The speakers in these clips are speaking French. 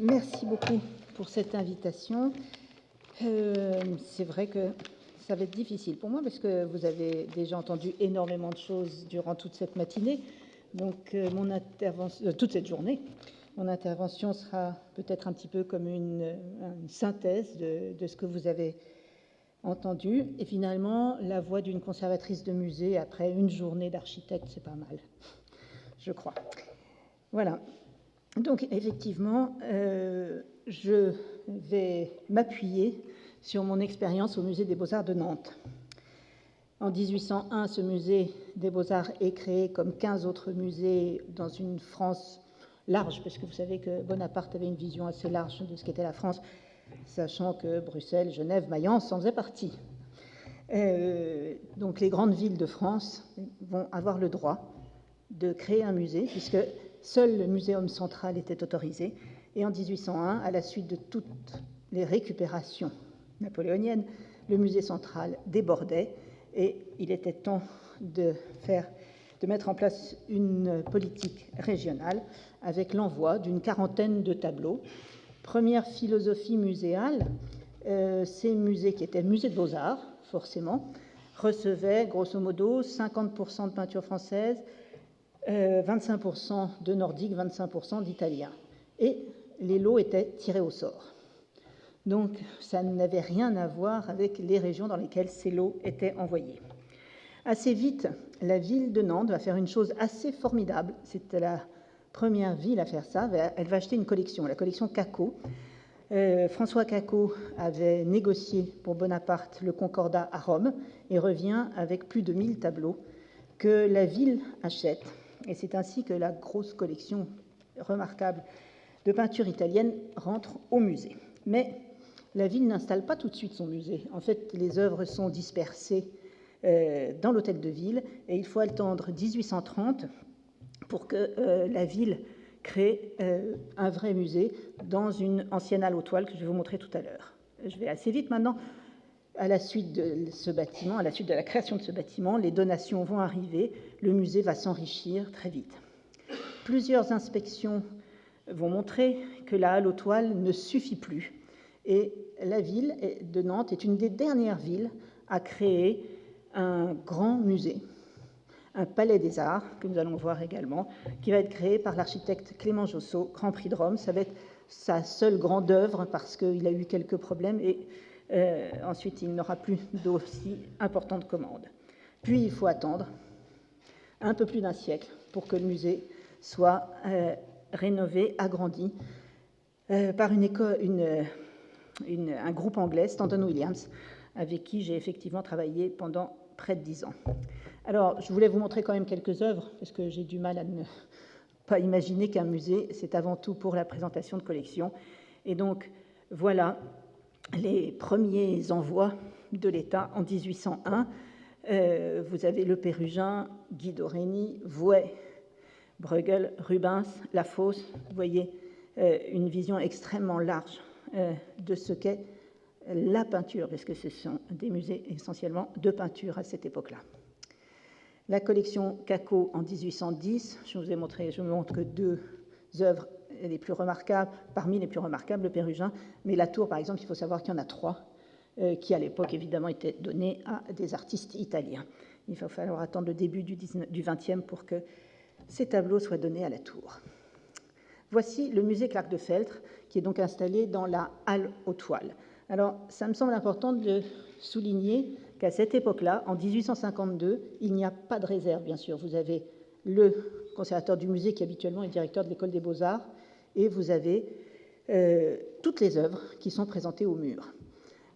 Merci beaucoup pour cette invitation. C'est vrai que ça va être difficile pour moi parce que vous avez déjà entendu énormément de choses durant toute cette matinée, donc mon intervention, toute cette journée. Mon intervention sera peut-être un petit peu comme une synthèse de ce que vous avez entendu. Et finalement, la voix d'une conservatrice de musée après une journée d'architecte, c'est pas mal, je crois. Voilà. Donc, effectivement, je vais m'appuyer sur mon expérience au Musée des Beaux-Arts de Nantes. En 1801, ce musée des Beaux-Arts est créé comme 15 autres musées dans une France large, parce que vous savez que Bonaparte avait une vision assez large de ce qu'était la France, sachant que Bruxelles, Genève, Mayence en faisaient partie. Donc les grandes villes de France vont avoir le droit de créer un musée, puisque seul le Muséum central était autorisé. Et en 1801, à la suite de toutes les récupérations napoléoniennes, le musée central débordait et il était temps de mettre en place une politique régionale avec l'envoi d'une quarantaine de tableaux. Première philosophie muséale, ces musées qui étaient musées de beaux-arts, forcément, recevaient grosso modo 50% de peinture française, 25% de nordique, 25% d'italien. Et les lots étaient tirés au sort. Donc, ça n'avait rien à voir avec les régions dans lesquelles ces lots étaient envoyés. Assez vite, la ville de Nantes va faire une chose assez formidable. C'était la première ville à faire ça. Elle va acheter une collection, la collection Cacot. François Cacot avait négocié pour Bonaparte le Concordat à Rome et revient avec plus de 1000 tableaux que la ville achète. Et c'est ainsi que la grosse collection remarquable de peinture italienne rentre au musée. Mais la ville n'installe pas tout de suite son musée. En fait, les œuvres sont dispersées dans l'hôtel de ville et il faut attendre 1830 pour que la ville crée un vrai musée dans une ancienne halle aux toiles que je vais vous montrer tout à l'heure. Je vais assez vite maintenant. À la suite de ce bâtiment, à la suite de la création de ce bâtiment, les donations vont arriver, le musée va s'enrichir très vite. Plusieurs inspections vont montrer que la halle aux toiles ne suffit plus. Et la ville de Nantes est une des dernières villes à créer un grand musée, un palais des arts, que nous allons voir également, qui va être créé par l'architecte Clément Josso, Grand Prix de Rome. Ça va être sa seule grande œuvre parce qu'il a eu quelques problèmes et ensuite il n'aura plus d'aussi importantes commandes. Puis il faut attendre un peu plus d'un siècle pour que le musée soit rénové, agrandi par un groupe anglais, Stanton Williams, avec qui j'ai effectivement travaillé pendant près de 10 ans. Alors, je voulais vous montrer quand même quelques œuvres, parce que j'ai du mal à ne pas imaginer qu'un musée, c'est avant tout pour la présentation de collections. Et donc, voilà les premiers envois de l'État en 1801. Vous avez Le Pérugin, Guido Reni, Vouet, Bruegel, Rubens, Lafosse. Vous voyez une vision extrêmement large de ce qu'est la peinture, parce que ce sont des musées essentiellement de peinture à cette époque-là. La collection Cacot en 1810, je vous montre que deux œuvres les plus remarquables, parmi les plus remarquables, le Pérugin, mais la tour, par exemple, il faut savoir qu'il y en a 3, qui à l'époque, évidemment, étaient données à des artistes italiens. Il va falloir attendre le début du XXe pour que ces tableaux soient donnés à la tour. Voici le musée Clark de Feltre, qui est donc installé dans la halle aux toiles. Alors, ça me semble important de souligner qu'à cette époque-là, en 1852, il n'y a pas de réserve, bien sûr. Vous avez le conservateur du musée qui habituellement est directeur de l'école des beaux-arts, et vous avez toutes les œuvres qui sont présentées au mur.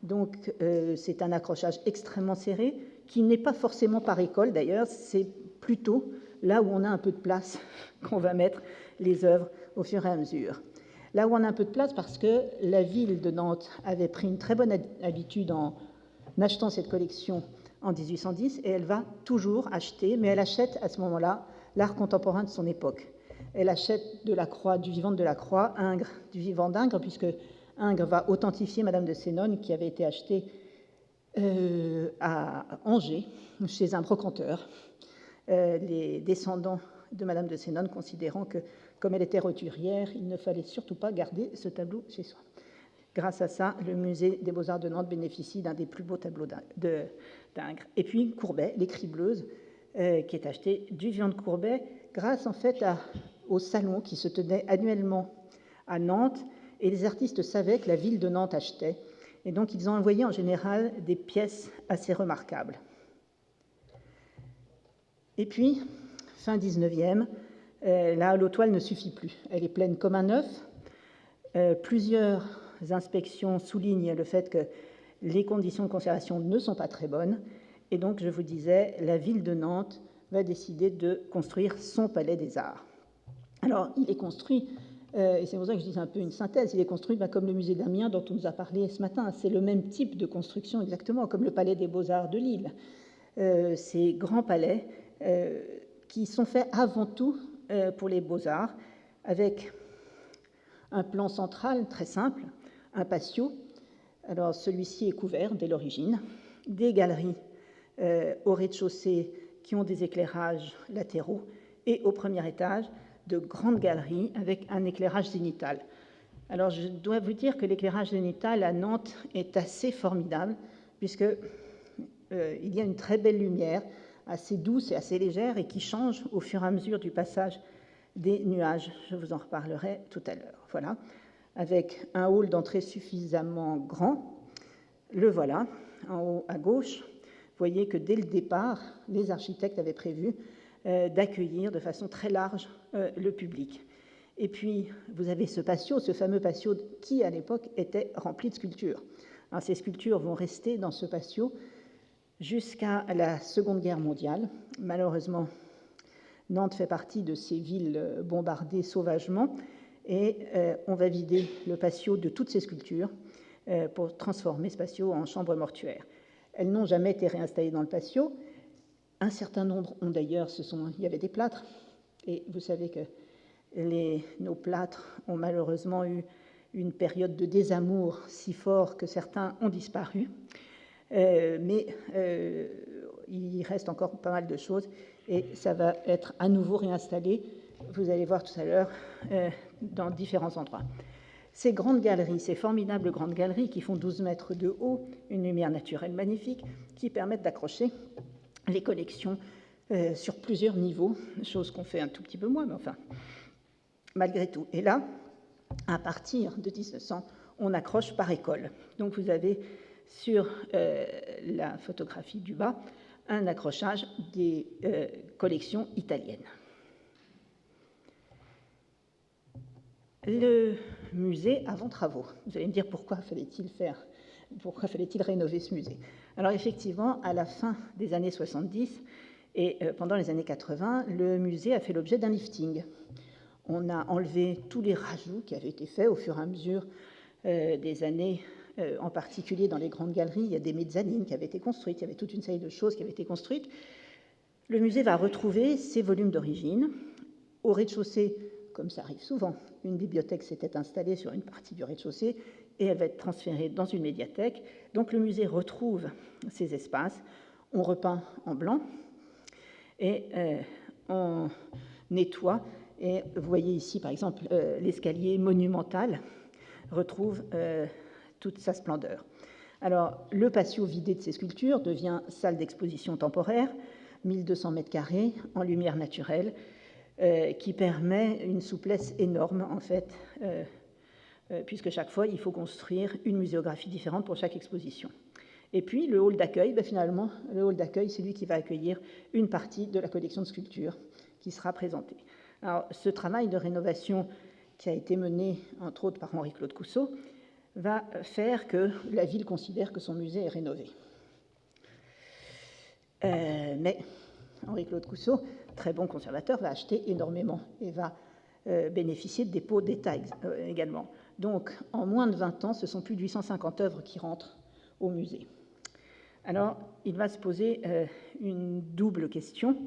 Donc, c'est un accrochage extrêmement serré, qui n'est pas forcément par école d'ailleurs, c'est plutôt là où on a un peu de place qu'on va mettre les œuvres au fur et à mesure. Là où on a un peu de place, parce que la ville de Nantes avait pris une très bonne habitude en achetant cette collection en 1810, et elle va toujours acheter, mais elle achète à ce moment-là l'art contemporain de son époque. Elle achète de la Croix, du vivant de Delacroix, Ingres, du vivant d'Ingres, puisque Ingres va authentifier Madame de Sénone, qui avait été achetée à Angers, chez un brocanteur. Les descendants de Madame de Sénone considérant que comme elle était roturière, il ne fallait surtout pas garder ce tableau chez soi. Grâce à ça, le musée des Beaux-Arts de Nantes bénéficie d'un des plus beaux tableaux d'Ingres. Et puis Courbet, les cribleuses, qui est acheté du Vivant de Courbet, grâce en fait au salon qui se tenait annuellement à Nantes, et les artistes savaient que la ville de Nantes achetait, et donc ils ont envoyé en général des pièces assez remarquables. Et puis, fin 19e, la holotoile ne suffit plus. Elle est pleine comme un œuf. Plusieurs inspections soulignent le fait que les conditions de conservation ne sont pas très bonnes. Et donc, je vous disais, la ville de Nantes va décider de construire son palais des arts. Alors, il est construit, et c'est pour ça que je dis un peu une synthèse, il est construit comme le musée d'Amiens dont on nous a parlé ce matin. C'est le même type de construction exactement, comme le palais des Beaux-Arts de Lille. Ces grands palais qui sont faits avant tout pour les Beaux-Arts, avec un plan central très simple, un patio. Alors, celui-ci est couvert dès l'origine, des galeries au rez-de-chaussée qui ont des éclairages latéraux, et au premier étage, de grandes galeries avec un éclairage zénital. Alors, je dois vous dire que l'éclairage zénital à Nantes est assez formidable, puisque il y a une très belle lumière, assez douce et assez légère, et qui change au fur et à mesure du passage des nuages. Je vous en reparlerai tout à l'heure. Voilà, avec un hall d'entrée suffisamment grand. Le voilà, en haut à gauche. Vous voyez que dès le départ, les architectes avaient prévu d'accueillir de façon très large le public. Et puis, vous avez ce patio, ce fameux patio qui, à l'époque, était rempli de sculptures. Alors, ces sculptures vont rester dans ce patio jusqu'à la Seconde Guerre mondiale. Malheureusement, Nantes fait partie de ces villes bombardées sauvagement, et on va vider le patio de toutes ces sculptures pour transformer ce patio en chambre mortuaire. Elles n'ont jamais été réinstallées dans le patio. Un certain nombre ont d'ailleurs, il y avait des plâtres, et vous savez que nos plâtres ont malheureusement eu une période de désamour si fort que certains ont disparu. Mais il reste encore pas mal de choses, et ça va être à nouveau réinstallé, vous allez voir tout à l'heure, dans différents endroits. Ces grandes galeries, ces formidables grandes galeries qui font 12 mètres de haut, une lumière naturelle magnifique, qui permettent d'accrocher les collections sur plusieurs niveaux, chose qu'on fait un tout petit peu moins, mais enfin, malgré tout. Et là, à partir de 1900, on accroche par école. Donc vous avez sur la photographie du bas un accrochage des collections italiennes. Le musée avant travaux. Vous allez me dire pourquoi fallait-il rénover ce musée? Alors effectivement, à la fin des années 70 et pendant les années 80, le musée a fait l'objet d'un lifting. On a enlevé tous les rajouts qui avaient été faits au fur et à mesure des années, en particulier dans les grandes galeries. Il y a des mezzanines qui avaient été construites, il y avait toute une série de choses qui avaient été construites. Le musée va retrouver ses volumes d'origine. Au rez-de-chaussée, comme ça arrive souvent, une bibliothèque s'était installée sur une partie du rez-de-chaussée et elle va être transférée dans une médiathèque. Donc le musée retrouve ces espaces. On repeint en blanc et on nettoie. Et vous voyez ici, par exemple, l'escalier monumental retrouve toute sa splendeur. Alors, le patio vidé de ces sculptures devient salle d'exposition temporaire, 1200 mètres carrés en lumière naturelle, qui permet une souplesse énorme, en fait, puisque chaque fois, il faut construire une muséographie différente pour chaque exposition. Et puis, le hall d'accueil, finalement, le hall d'accueil, c'est lui qui va accueillir une partie de la collection de sculptures qui sera présentée. Alors, ce travail de rénovation qui a été mené, entre autres, par Henri-Claude Cousseau, va faire que la ville considère que son musée est rénové. Mais Henri-Claude Cousseau, très bon conservateur, va acheter énormément et va bénéficier de dépôts d'État également. Donc, en moins de 20 ans, ce sont plus de 850 œuvres qui rentrent au musée. Alors, il va se poser une double question.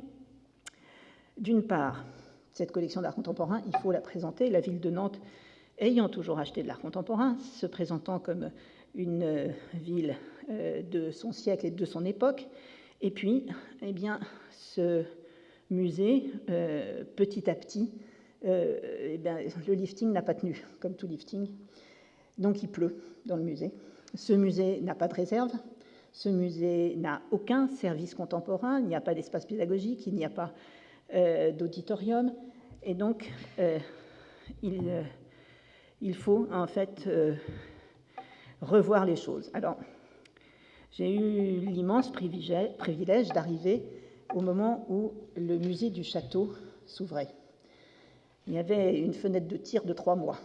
D'une part, cette collection d'art contemporain, il faut la présenter. La ville de Nantes, ayant toujours acheté de l'art contemporain, se présentant comme une ville de son siècle et de son époque. Et puis, eh bien, ce musée, petit à petit, eh bien, le lifting n'a pas tenu, comme tout lifting. Donc il pleut dans le musée. Ce musée n'a pas de réserve. Ce musée n'a aucun service contemporain. Il n'y a pas d'espace pédagogique, il n'y a pas d'auditorium. Et donc, il faut en fait revoir les choses. Alors, j'ai eu l'immense privilège d'arriver au moment où le musée du château s'ouvrait. Il y avait une fenêtre de tir de 3 mois.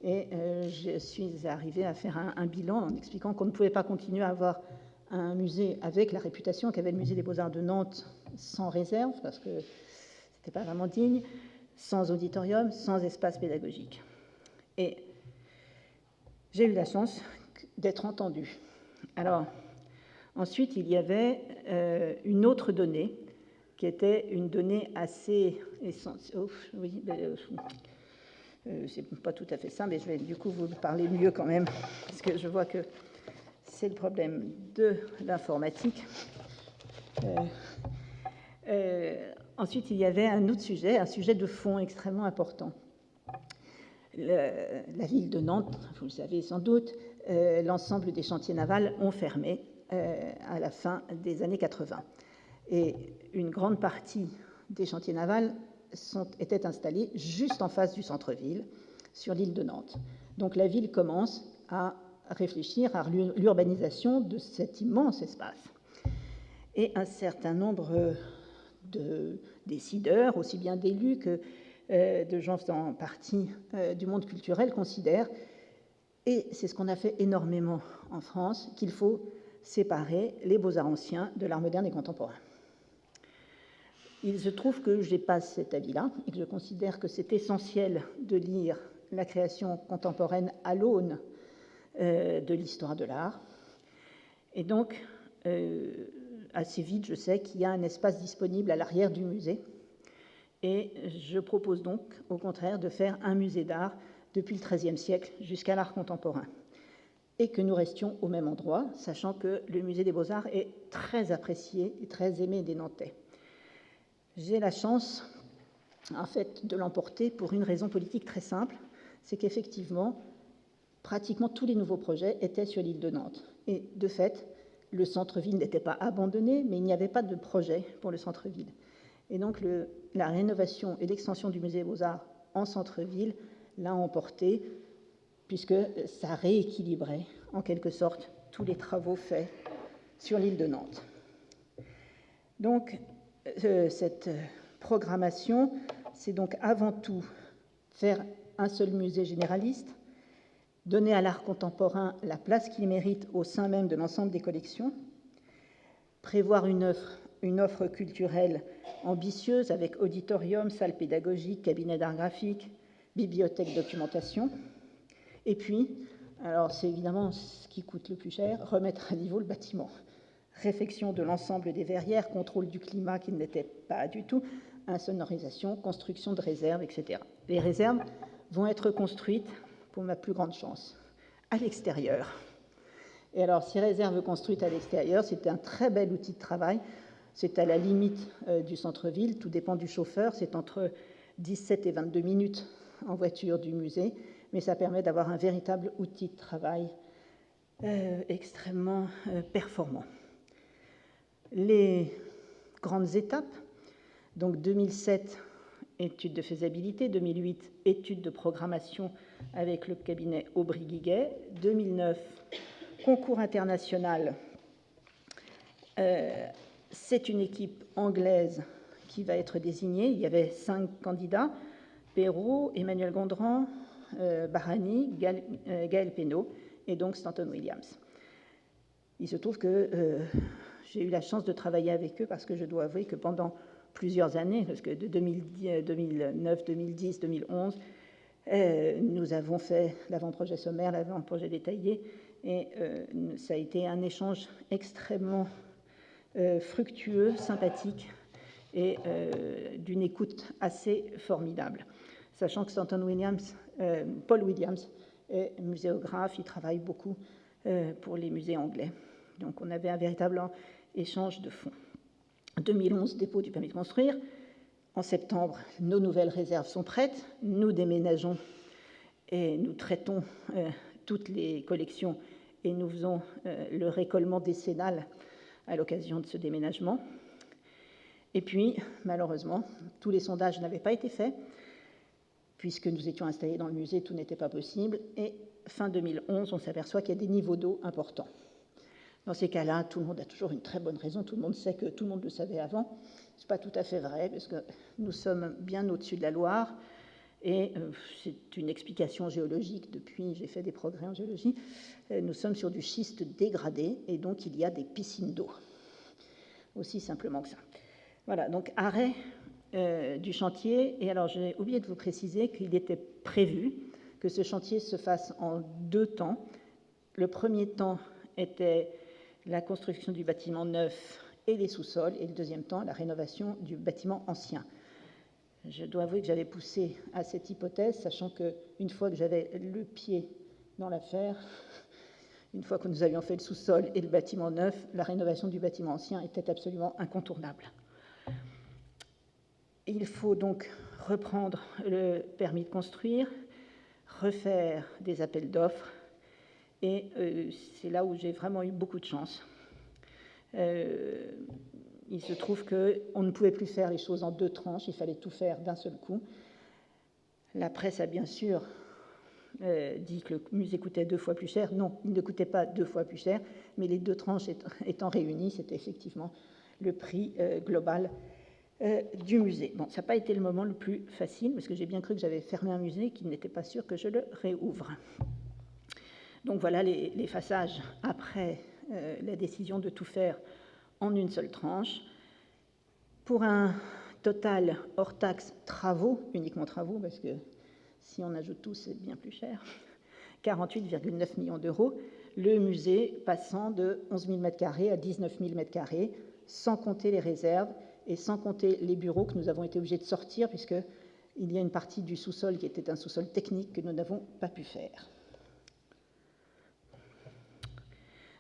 Et je suis arrivée à faire un bilan en expliquant qu'on ne pouvait pas continuer à avoir un musée avec la réputation qu'avait le musée des Beaux-Arts de Nantes sans réserve, parce que ce n'était pas vraiment digne, sans auditorium, sans espace pédagogique. Et j'ai eu la chance d'être entendue. Alors, ensuite, il y avait une autre donnée qui était une donnée assez essentielle. Oh, oui, c'est pas tout à fait ça, mais je vais du coup vous parler mieux quand même, parce que je vois que c'est le problème de l'informatique. Ensuite, il y avait un autre sujet, un sujet de fond extrêmement important. La ville de Nantes, vous le savez sans doute, l'ensemble des chantiers navals ont fermé à la fin des années 80. Et une grande partie des chantiers navals étaient installés juste en face du centre-ville, sur l'île de Nantes. Donc la ville commence à réfléchir à l'urbanisation de cet immense espace. Et un certain nombre de décideurs, aussi bien d'élus que de gens en partie du monde culturel, considèrent, et c'est ce qu'on a fait énormément en France, qu'il faut séparer les beaux-arts anciens de l'art moderne et contemporain. Il se trouve que je n'ai pas cet avis-là et que je considère que c'est essentiel de lire la création contemporaine à l'aune de l'histoire de l'art. Et donc, assez vite, je sais qu'il y a un espace disponible à l'arrière du musée. Et je propose donc, au contraire, de faire un musée d'art depuis le XIIIe siècle jusqu'à l'art contemporain. Et que nous restions au même endroit, sachant que le musée des Beaux-Arts est très apprécié et très aimé des Nantais. J'ai la chance, en fait, de l'emporter pour une raison politique très simple, c'est qu'effectivement, pratiquement tous les nouveaux projets étaient sur l'île de Nantes. Et de fait, le centre-ville n'était pas abandonné, mais il n'y avait pas de projet pour le centre-ville. Et donc, la rénovation et l'extension du musée des Beaux-Arts en centre-ville l'a emporté, puisque ça rééquilibrait, en quelque sorte, tous les travaux faits sur l'île de Nantes. Donc, cette programmation, c'est donc avant tout faire un seul musée généraliste, donner à l'art contemporain la place qu'il mérite au sein même de l'ensemble des collections, prévoir une offre culturelle ambitieuse avec auditorium, salle pédagogique, cabinet d'art graphique, bibliothèque, documentation, et puis, alors c'est évidemment ce qui coûte le plus cher, remettre à niveau le bâtiment. Réfection de l'ensemble des verrières, contrôle du climat qui n'était pas du tout, insonorisation, construction de réserves, etc. Les réserves vont être construites, pour ma plus grande chance, à l'extérieur. Et alors, ces réserves construites à l'extérieur, c'est un très bel outil de travail. C'est à la limite du centre-ville, tout dépend du chauffeur, c'est entre 17 et 22 minutes en voiture du musée, mais ça permet d'avoir un véritable outil de travail extrêmement performant. Les grandes étapes, donc 2007, étude de faisabilité, 2008, étude de programmation avec le cabinet Aubry-Guiguet, 2009, concours international. C'est une équipe anglaise qui va être désignée. Il y avait 5 candidats, Perrault, Emmanuel Gondran, Barani, Gaël Pénaud et donc Stanton Williams. Il se trouve que j'ai eu la chance de travailler avec eux parce que je dois avouer que pendant plusieurs années, parce que de 2009, 2010, 2011, nous avons fait l'avant-projet sommaire, l'avant-projet détaillé, et ça a été un échange extrêmement fructueux, sympathique et d'une écoute assez formidable. Sachant que Stanton Williams, Paul Williams est muséographe, il travaille beaucoup pour les musées anglais. Donc on avait un véritable échange de fonds. 2011, dépôt du permis de construire. En septembre, nos nouvelles réserves sont prêtes, nous déménageons et nous traitons toutes les collections et nous faisons le récollement décennal à l'occasion de ce déménagement. Et puis, malheureusement, tous les sondages n'avaient pas été faits, puisque nous étions installés dans le musée, tout n'était pas possible, et fin 2011, on s'aperçoit qu'il y a des niveaux d'eau importants. Dans ces cas-là, tout le monde a toujours une très bonne raison, tout le monde sait que tout le monde le savait avant. Ce n'est pas tout à fait vrai, parce que nous sommes bien au-dessus de la Loire, et c'est une explication géologique, depuis j'ai fait des progrès en géologie, nous sommes sur du schiste dégradé, et donc il y a des piscines d'eau, aussi simplement que ça. Voilà, donc arrêt du chantier, et alors j'ai oublié de vous préciser qu'il était prévu que ce chantier se fasse en 2 temps. Le premier temps était la construction du bâtiment neuf et les sous-sols, et le deuxième temps, la rénovation du bâtiment ancien. Je dois avouer que j'avais poussé à cette hypothèse, sachant qu'une fois que j'avais le pied dans l'affaire, une fois que nous avions fait le sous-sol et le bâtiment neuf, la rénovation du bâtiment ancien était absolument incontournable. Il faut donc reprendre le permis de construire, refaire des appels d'offres, et c'est là où j'ai vraiment eu beaucoup de chance. Il se trouve qu'on ne pouvait plus faire les choses en 2 tranches, il fallait tout faire d'un seul coup. La presse a bien sûr dit que le musée coûtait 2 fois plus cher. Non, il ne coûtait pas 2 fois plus cher, mais les 2 tranches étant réunies, c'était effectivement le prix global du musée. Bon, ça n'a pas été le moment le plus facile, parce que j'ai bien cru que j'avais fermé un musée, qu'il n'était pas sûr que je le réouvre. Donc voilà les passages après la décision de tout faire en une seule tranche, pour un total hors taxe travaux, uniquement travaux, parce que si on ajoute tout, c'est bien plus cher, 48,9 millions d'euros, le musée passant de 11 000 m² à 19 000 m², sans compter les réserves et sans compter les bureaux que nous avons été obligés de sortir, puisqu'il y a une partie du sous-sol qui était un sous-sol technique que nous n'avons pas pu faire.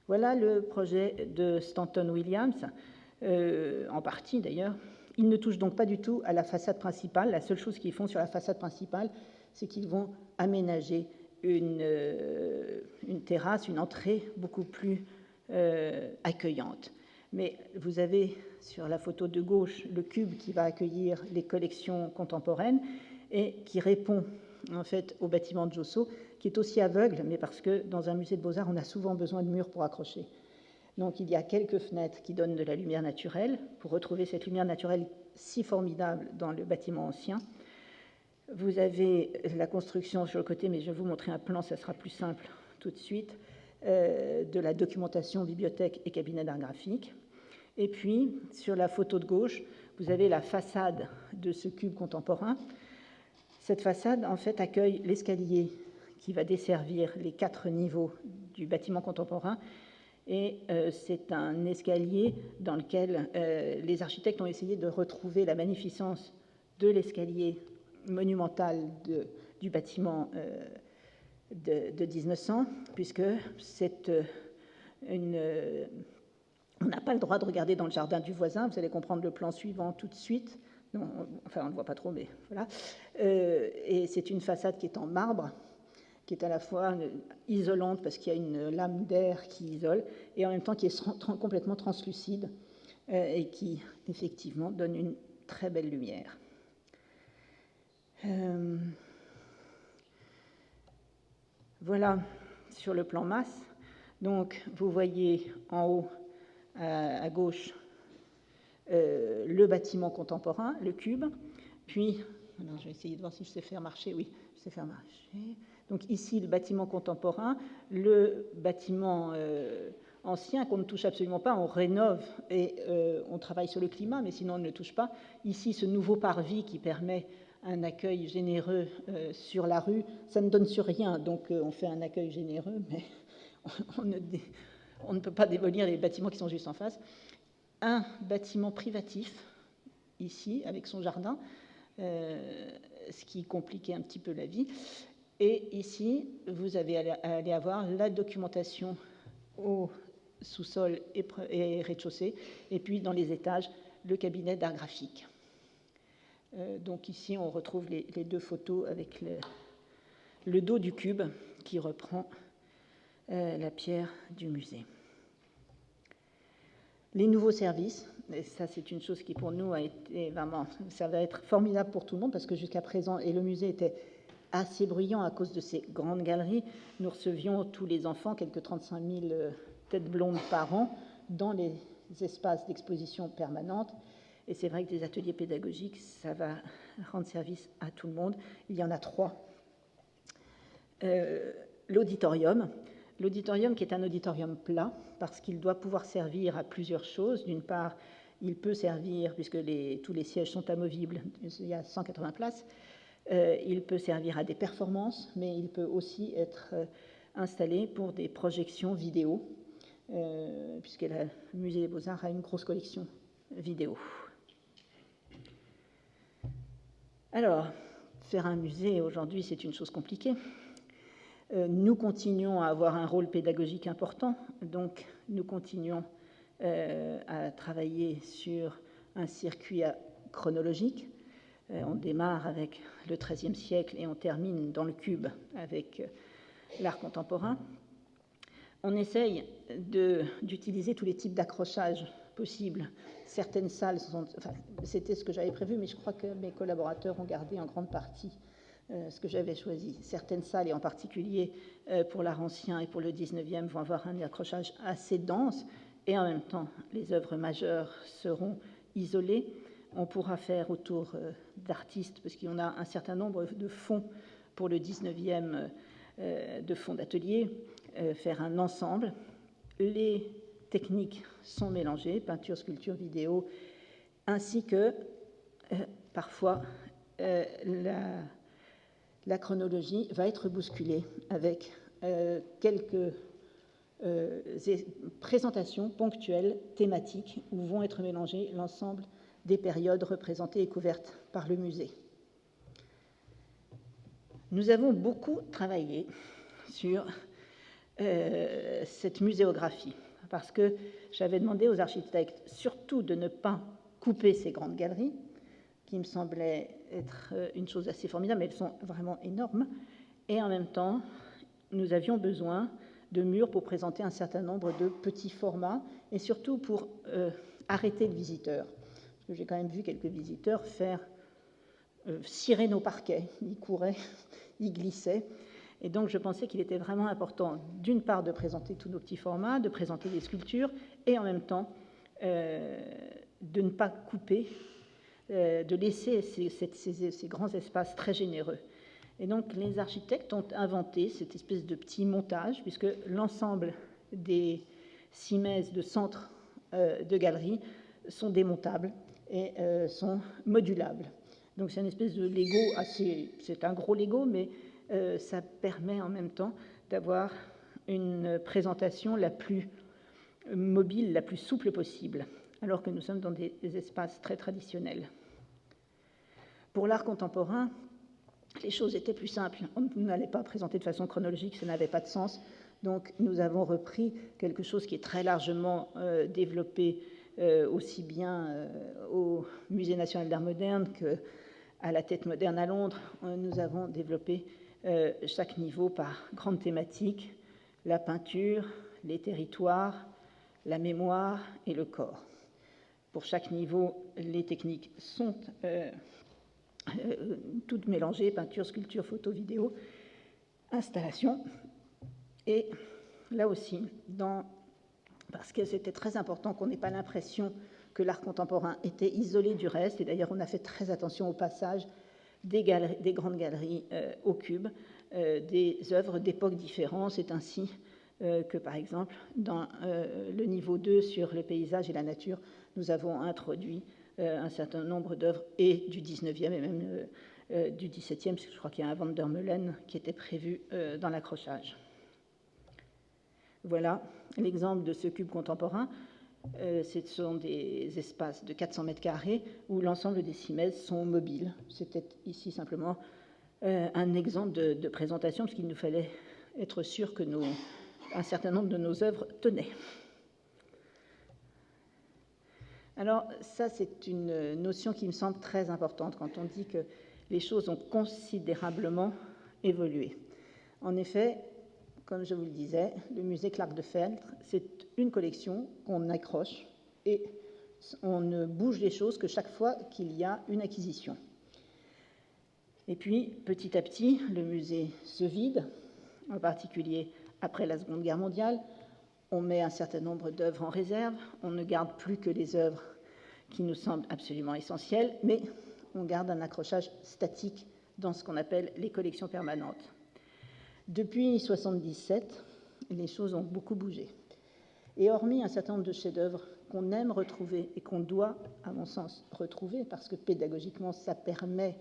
Voilà le projet de Stanton Williams, en partie d'ailleurs. Ils ne touchent donc pas du tout à la façade principale. La seule chose qu'ils font sur la façade principale, c'est qu'ils vont aménager une terrasse, une entrée beaucoup plus accueillante. Mais vous avez sur la photo de gauche le cube qui va accueillir les collections contemporaines et qui répond en fait au bâtiment de Josso, qui est aussi aveugle, mais parce que dans un musée de beaux-arts, on a souvent besoin de murs pour accrocher. Donc il y a quelques fenêtres qui donnent de la lumière naturelle, pour retrouver cette lumière naturelle si formidable dans le bâtiment ancien. Vous avez la construction sur le côté, mais je vais vous montrer un plan, ça sera plus simple tout de suite, de la documentation, bibliothèque et cabinet d'art graphique. Et puis, sur la photo de gauche, vous avez la façade de ce cube contemporain. Cette façade, en fait, accueille l'escalier qui va desservir les 4 niveaux du bâtiment contemporain. Et c'est un escalier dans lequel les architectes ont essayé de retrouver la magnificence de l'escalier monumental du bâtiment de 1900, puisque c'est on n'a pas le droit de regarder dans le jardin du voisin. Vous allez comprendre le plan suivant tout de suite. Non, enfin, on ne le voit pas trop, mais voilà. Et c'est une façade qui est en marbre, qui est à la fois isolante parce qu'il y a une lame d'air qui isole, et en même temps qui est complètement translucide et qui, effectivement, donne une très belle lumière. Voilà sur le plan masse. Donc, vous voyez en haut, à gauche, le bâtiment contemporain, le cube, puis, alors je vais essayer de voir si je sais faire marcher, oui, je sais faire marcher. Donc ici, le bâtiment contemporain, le bâtiment ancien qu'on ne touche absolument pas, on rénove et on travaille sur le climat, mais sinon on ne le touche pas. Ici, ce nouveau parvis qui permet un accueil généreux sur la rue, ça ne donne sur rien, donc on fait un accueil généreux, mais on ne peut pas démolir les bâtiments qui sont juste en face. Un bâtiment privatif, ici, avec son jardin, ce qui compliquait un petit peu la vie. Et ici, vous allez avoir la documentation au sous-sol et rez-de-chaussée, et puis dans les étages, le cabinet d'art graphique. Donc ici, on retrouve les deux photos avec le dos du cube qui reprend la pierre du musée. Les nouveaux services, et ça c'est une chose qui pour nous a été vraiment, ça va être formidable pour tout le monde parce que jusqu'à présent, et le musée était assez bruyant à cause de ces grandes galeries, nous recevions tous les enfants, quelques 35 000 têtes blondes par an, dans les espaces d'exposition permanente. Et c'est vrai que des ateliers pédagogiques, ça va rendre service à tout le monde. Il y en a 3. L'auditorium. L'auditorium qui est un auditorium plat, parce qu'il doit pouvoir servir à plusieurs choses. D'une part, il peut servir, puisque tous les sièges sont amovibles, il y a 180 places, il peut servir à des performances, mais il peut aussi être installé pour des projections vidéo, puisque le Musée des Beaux-Arts a une grosse collection vidéo. Alors, faire un musée aujourd'hui, c'est une chose compliquée. Nous continuons à avoir un rôle pédagogique important, donc nous continuons à travailler sur un circuit chronologique. On démarre avec le XIIIe siècle et on termine dans le cube avec l'art contemporain. On essaye d'utiliser tous les types d'accrochages possibles. Certaines salles c'était ce que j'avais prévu, mais je crois que mes collaborateurs ont gardé en grande partie ce que j'avais choisi. Certaines salles, et en particulier pour l'art ancien et pour le 19e, vont avoir un accrochage assez dense, et en même temps, les œuvres majeures seront isolées. On pourra faire autour d'artistes, parce qu'il y en a un certain nombre de fonds pour le 19e, de fonds d'atelier, faire un ensemble. Les techniques sont mélangées, peinture, sculpture, vidéo, ainsi que parfois la chronologie va être bousculée avec quelques présentations ponctuelles, thématiques, où vont être mélangées l'ensemble des périodes représentées et couvertes par le musée. Nous avons beaucoup travaillé sur cette muséographie, parce que j'avais demandé aux architectes surtout de ne pas couper ces grandes galeries, qui me semblaient être une chose assez formidable, mais elles sont vraiment énormes, et en même temps, nous avions besoin de murs pour présenter un certain nombre de petits formats, et surtout pour arrêter le visiteur. Parce que j'ai quand même vu quelques visiteurs faire cirer nos parquets, ils couraient, ils glissaient. Et donc je pensais qu'il était vraiment important, d'une part, de présenter tous nos petits formats, de présenter des sculptures, et en même temps de ne pas couper, de laisser ces grands espaces très généreux. Et donc les architectes ont inventé cette espèce de petit montage, puisque l'ensemble des cimaises de centre de galerie sont démontables et sont modulables. Donc c'est une espèce de Lego c'est un gros Lego, mais ça permet en même temps d'avoir une présentation la plus mobile, la plus souple possible, alors que nous sommes dans des espaces très traditionnels. Pour l'art contemporain, les choses étaient plus simples. On n'allait pas présenter de façon chronologique, ça n'avait pas de sens. Donc nous avons repris quelque chose qui est très largement développé aussi bien au Musée national d'art moderne qu'à la Tête moderne à Londres. Nous avons développé chaque niveau par grande thématique, la peinture, les territoires, la mémoire et le corps. Pour chaque niveau, les techniques sont toutes mélangées, peinture, sculpture, photo, vidéo, installation. Et là aussi, parce que c'était très important qu'on n'ait pas l'impression que l'art contemporain était isolé du reste, et d'ailleurs on a fait très attention au passage des grandes galeries au cube, des œuvres d'époques différentes. C'est ainsi que, par exemple, dans le niveau 2 sur le paysage et la nature, nous avons introduit un certain nombre d'œuvres et du 19e et même du 17e, parce que je crois qu'il y a un Van der Meulen qui était prévu dans l'accrochage. Voilà l'exemple de ce cube contemporain. Ce sont des espaces de 400 mètres carrés où l'ensemble des cimaises sont mobiles. C'était ici simplement un exemple de présentation, parce qu'il nous fallait être sûr que un certain nombre de nos œuvres tenaient. Alors ça, c'est une notion qui me semble très importante quand on dit que les choses ont considérablement évolué. En effet, comme je vous le disais, le musée Clark de Feltre, c'est une collection qu'on accroche et on ne bouge les choses que chaque fois qu'il y a une acquisition. Et puis, petit à petit, le musée se vide, en particulier après la Seconde Guerre mondiale. On met un certain nombre d'œuvres en réserve, on ne garde plus que les œuvres qui nous semblent absolument essentielles, mais on garde un accrochage statique dans ce qu'on appelle les collections permanentes. Depuis 1977, les choses ont beaucoup bougé. Et hormis un certain nombre de chefs-d'œuvre qu'on aime retrouver et qu'on doit, à mon sens, retrouver, parce que pédagogiquement, ça permet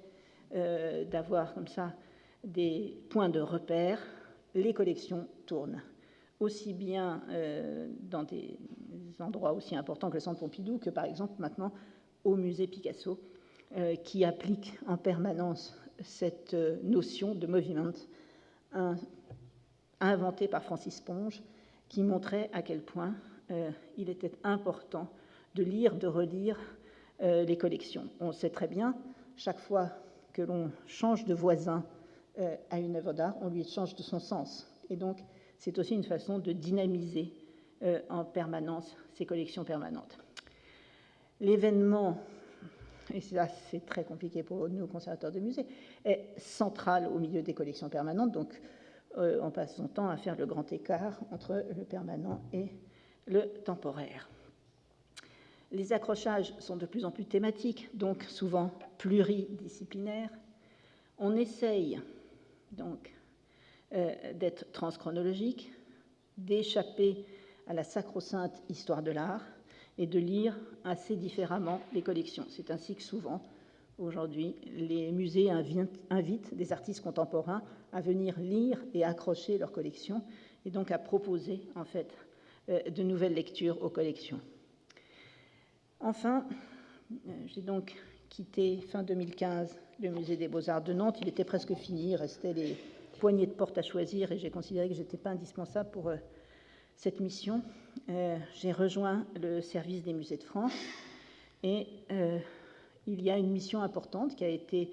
d'avoir comme ça des points de repère, les collections tournent. Aussi bien dans des endroits aussi importants que le Centre Pompidou, que par exemple maintenant au musée Picasso, qui applique en permanence cette notion de movement inventé par Francis Ponge, qui montrait à quel point il était important de lire, de relire les collections. On sait très bien, chaque fois que l'on change de voisin à une œuvre d'art, on lui change de son sens. Et donc, c'est aussi une façon de dynamiser en permanence ces collections permanentes. L'événement, et ça c'est très compliqué pour nous conservateurs de musées, est central au milieu des collections permanentes, donc on passe son temps à faire le grand écart entre le permanent et le temporaire. Les accrochages sont de plus en plus thématiques, donc souvent pluridisciplinaires. On essaye donc d'être transchronologique, d'échapper à la sacro-sainte histoire de l'art et de lire assez différemment les collections. C'est ainsi que souvent, aujourd'hui, les musées invitent des artistes contemporains à venir lire et accrocher leurs collections et donc à proposer en fait de nouvelles lectures aux collections. Enfin, j'ai donc quitté fin 2015 le musée des Beaux-Arts de Nantes. Il était presque fini, il restait les poignées de porte à choisir et j'ai considéré que je n'étais pas indispensable pour cette mission. J'ai rejoint le service des musées de France et il y a une mission importante qui a été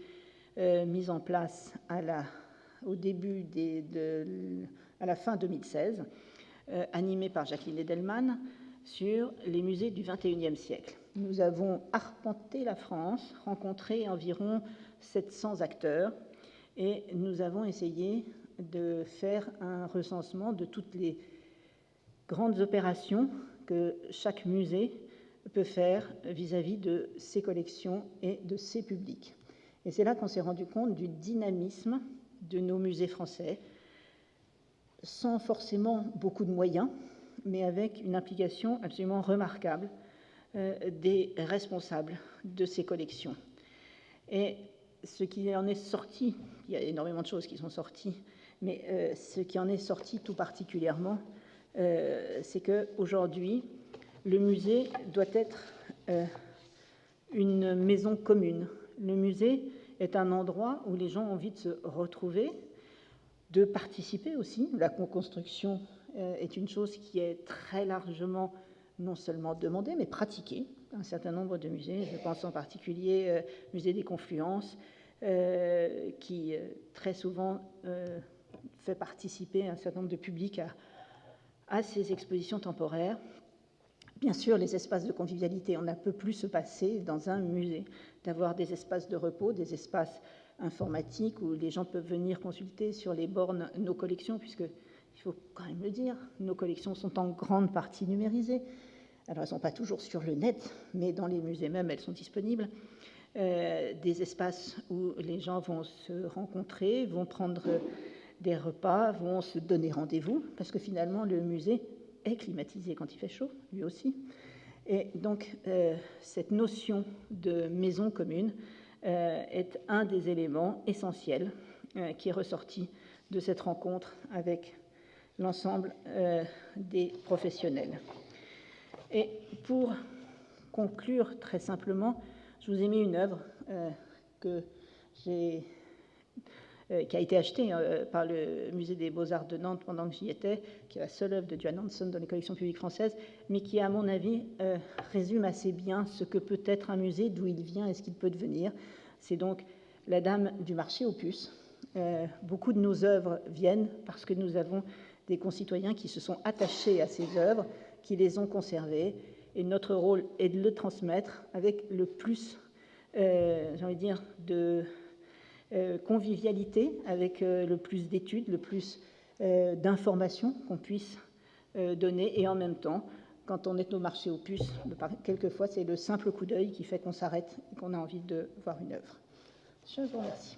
mise en place à la fin 2016, animée par Jacqueline Edelman, sur les musées du XXIe siècle. Nous avons arpenté la France, rencontré environ 700 acteurs, et nous avons essayé de faire un recensement de toutes les grandes opérations que chaque musée peut faire vis-à-vis de ses collections et de ses publics. Et c'est là qu'on s'est rendu compte du dynamisme de nos musées français, sans forcément beaucoup de moyens, mais avec une implication absolument remarquable des responsables de ces collections. Et ce qui en est sorti, il y a énormément de choses qui sont sorties, mais ce qui en est sorti tout particulièrement, c'est qu'aujourd'hui, le musée doit être une maison commune. Le musée est un endroit où les gens ont envie de se retrouver, de participer aussi. La co-construction est une chose qui est très largement non seulement demandée, mais pratiquée. Un certain nombre de musées, je pense en particulier au musée des Confluences, qui très souvent fait participer un certain nombre de publics à ces expositions temporaires. Bien sûr, les espaces de convivialité, on ne peut plus se passer dans un musée d'avoir des espaces de repos, des espaces informatiques où les gens peuvent venir consulter sur les bornes nos collections, puisque, il faut quand même le dire, nos collections sont en grande partie numérisées. Alors, elles ne sont pas toujours sur le net, mais dans les musées même, elles sont disponibles. Des espaces où les gens vont se rencontrer, vont prendre des repas, vont se donner rendez-vous, parce que finalement, le musée est climatisé quand il fait chaud, lui aussi. Et donc, cette notion de maison commune est un des éléments essentiels qui est ressorti de cette rencontre avec l'ensemble des professionnels. Et pour conclure très simplement, je vous ai mis une œuvre que j'ai qui a été acheté par le Musée des Beaux-Arts de Nantes pendant que j'y étais, qui est la seule œuvre de Joan Hanson dans les collections publiques françaises, mais qui, à mon avis, résume assez bien ce que peut être un musée, d'où il vient et ce qu'il peut devenir. C'est donc la Dame du marché aux puces. Beaucoup de nos œuvres viennent parce que nous avons des concitoyens qui se sont attachés à ces œuvres, qui les ont conservées, et notre rôle est de le transmettre avec le plus, j'ai envie de dire, de convivialité, avec le plus d'études, le plus d'informations qu'on puisse donner, et en même temps, quand on est au marché aux puces, quelquefois c'est le simple coup d'œil qui fait qu'on s'arrête et qu'on a envie de voir une œuvre. Je vous remercie.